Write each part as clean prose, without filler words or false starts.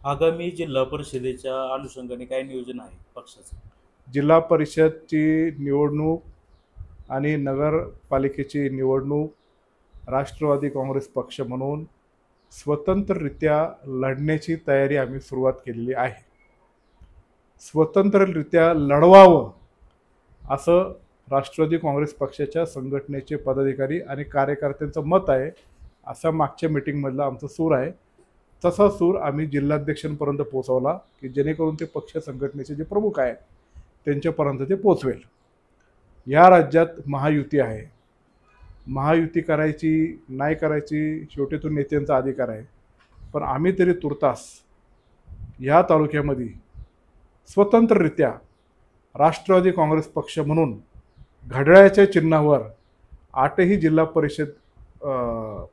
आगामी जिल्हा परिषदेच्या अनुषंगाने काय नियोजन आहे पक्षाचं? जिल्हा परिषदची निवडणूक आणि नगरपालिकेची निवडणूक राष्ट्रवादी काँग्रेस पक्ष म्हणून स्वतंत्ररित्या लढण्याची तयारी आम्ही सुरुवात केलेली आहे. स्वतंत्ररित्या लढवावं असं राष्ट्रवादी काँग्रेस पक्षाच्या संघटनेचे पदाधिकारी आणि कार्यकर्त्यांचं मत आहे, असा मागच्या मीटिंगमधलं आमचं सूर आहे. तसा सूर आम्ही जिल्हाध्यक्षांपर्यंत पोहोचवला की जेणेकरून ते पक्ष संघटनेचे जे प्रमुख आहेत त्यांच्यापर्यंत ते पोचवेल. या राज्यात महायुती आहे. महायुती करायची नाही करायची शेवटी तो नेत्यांचा अधिकार आहे. पण आम्ही तरी तुर्तास या तालुक्यामध्ये स्वतंत्ररित्या राष्ट्रवादी काँग्रेस पक्ष म्हणून घड्याळाच्या चिन्हावर 8ही जिल्हा परिषद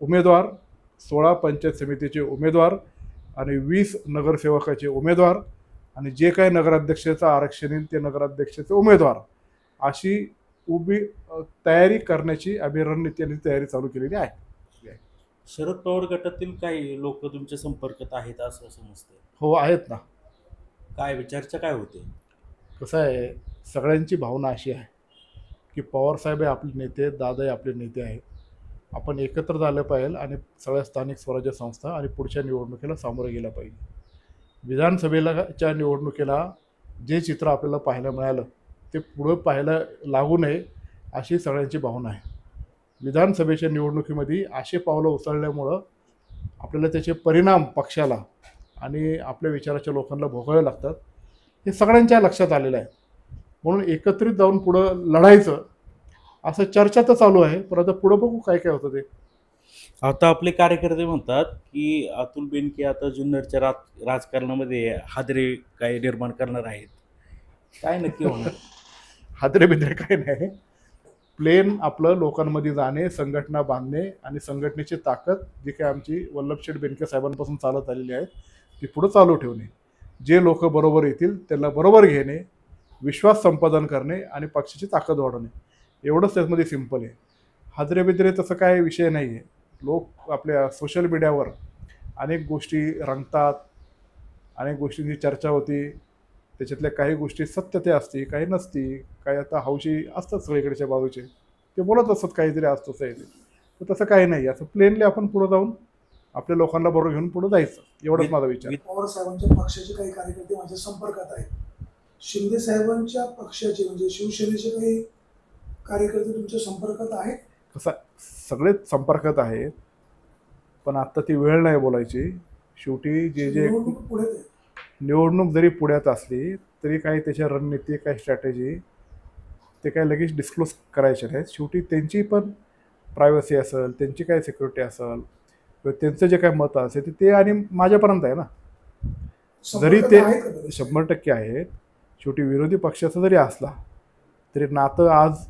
उमेदवार, 16 पंचायत समितीचे उमेदवार आणि 20 नगरसेवकाचे उमेदवार आणि जे काही नगराध्यक्षाचं आरक्षण येईल ते नगराध्यक्षाचे उमेदवार अशी उभी तयारी करण्याची आम्ही रणनीती आणि तयारी चालू केलेली आहे. शरद पवार गटातील काही लोक तुमच्या संपर्कात आहेत असं समजतंय. हो, आहेत ना. काय चर्चा काय होते? कसं आहे, सगळ्यांची भावना अशी आहे की पवारसाहेब हे आपले नेते, दादा हे आपले नेते आहेत. आपण एकत्र झालं पाहिजे आणि सगळ्या स्थानिक स्वराज्य संस्था आणि पुढच्या निवडणुकीला सामोरं गेलं पाहिजे. विधानसभेच्या निवडणुकीला जे चित्र आपल्याला पाहायला मिळालं ते पुढं पाहायला लागू नये अशी सगळ्यांची भावना आहे. विधानसभेच्या निवडणुकीमध्ये असे पावलं उचलल्यामुळं आपल्याला त्याचे परिणाम पक्षाला आणि आपल्या विचाराच्या लोकांना भोगावे लागतात, हे सगळ्यांच्या लक्षात आलेलं आहे. म्हणून एकत्रित जाऊन पुढं लढायचं असं चर्चा तर चालू आहे, पण आता पुढं बघू काय काय होतं ते. आता आपले कार्यकर्ते म्हणतात की अतुल बेनके आता जुन्नरच्या राजकारणामध्ये हादरे काय निर्माण करणार आहेत. काय नक्की होणार? हादरे बिद्रे काय नाही, प्लेन आपलं लोकांमध्ये जाणे, संघटना बांधणे आणि संघटनेची ताकद जी काय आमची वल्लभशेठ बेनके साहेबांपासून चालत आलेली आहे ती पुढं चालू ठेवणे. जे लोक बरोबर येतील त्यांना बरोबर घेणे, विश्वास संपादन करणे आणि पक्षाची ताकद वाढवणे, एवढंच त्यामध्ये सिंपल आहे. हादरे बिद्रे तसं काय विषय नाही आहे. लोक आपल्या सोशल मीडियावर अनेक गोष्टी रंगतात, अनेक गोष्टींची चर्चा होती, त्याच्यातल्या काही गोष्टी सत्यता असते, काही नसती, काही आता हौशी असतात सगळीकडच्या बाजूचे, ते बोलत असतात काहीतरी असतं तसं आहे ते. तर तसं काही नाही, असं प्लेनली आपण पुढं जाऊन आपल्या लोकांना बरोबर घेऊन पुढं जायचं, एवढंच माझा विचार. पवार साहेबांच्या पक्षाचे काही कार्यकर्ते माझ्या संपर्कात आहेत. शिंदे साहेबांच्या पक्षाचे म्हणजे शिवसेनेचे काही कार्यकर्ते तुमच्या संपर्कात आहेत? कसं सगळेच संपर्कात आहेत, पण आत्ता ती वेळ नाही बोलायची. शेवटी जे पुढे निवडणूक जरी पुढ्यात असली तरी काही त्याच्या रणनीती, काही स्ट्रॅटेजी ते काही लगेच डिस्क्लोज करायचे नाहीत. शेवटी त्यांची पण प्रायव्हसी असेल, त्यांची काय सिक्युरिटी असेल किंवा त्यांचं जे काय मत असेल ते आणि माझ्यापर्यंत आहे ना. जरी ते 100% आहेत, शेवटी विरोधी पक्षाचा जरी असला तरी नातं आज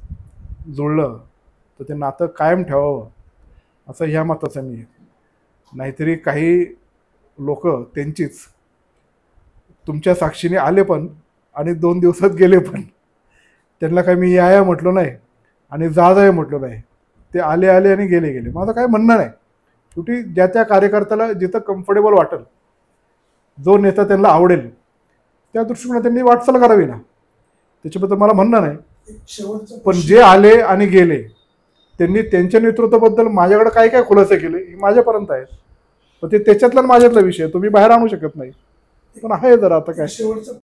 जुळलं तर ते नातं कायम ठेवावं असं ह्या मताचं मी आहे. नाहीतरी काही लोक त्यांचीच तुमच्या साक्षीने आले पण आणि 2 दिवसात गेले पण. त्यांना काय मी या म्हटलो नाही आणि जा म्हटलो नाही, ते आले आणि गेले. माझं काय म्हणणं नाही. शेवटी ज्या त्या कार्यकर्त्याला जिथं कम्फर्टेबल वाटेल, जो नेता त्यांना आवडेल त्या दृष्टिकोनात त्यांनी वाटचाल करावी ना, त्याच्याबद्दल मला म्हणणं नाही. पण जे आले आणि गेले त्यांनी त्यांच्या नेतृत्वाबद्दल माझ्याकडे काय काय खुलासे केले हे माझ्यापर्यंत आहेत. पण ते त्याच्यातला माझ्यातला विषय तुम्ही बाहेर आणू शकत नाही. पण आहे जरा आता काय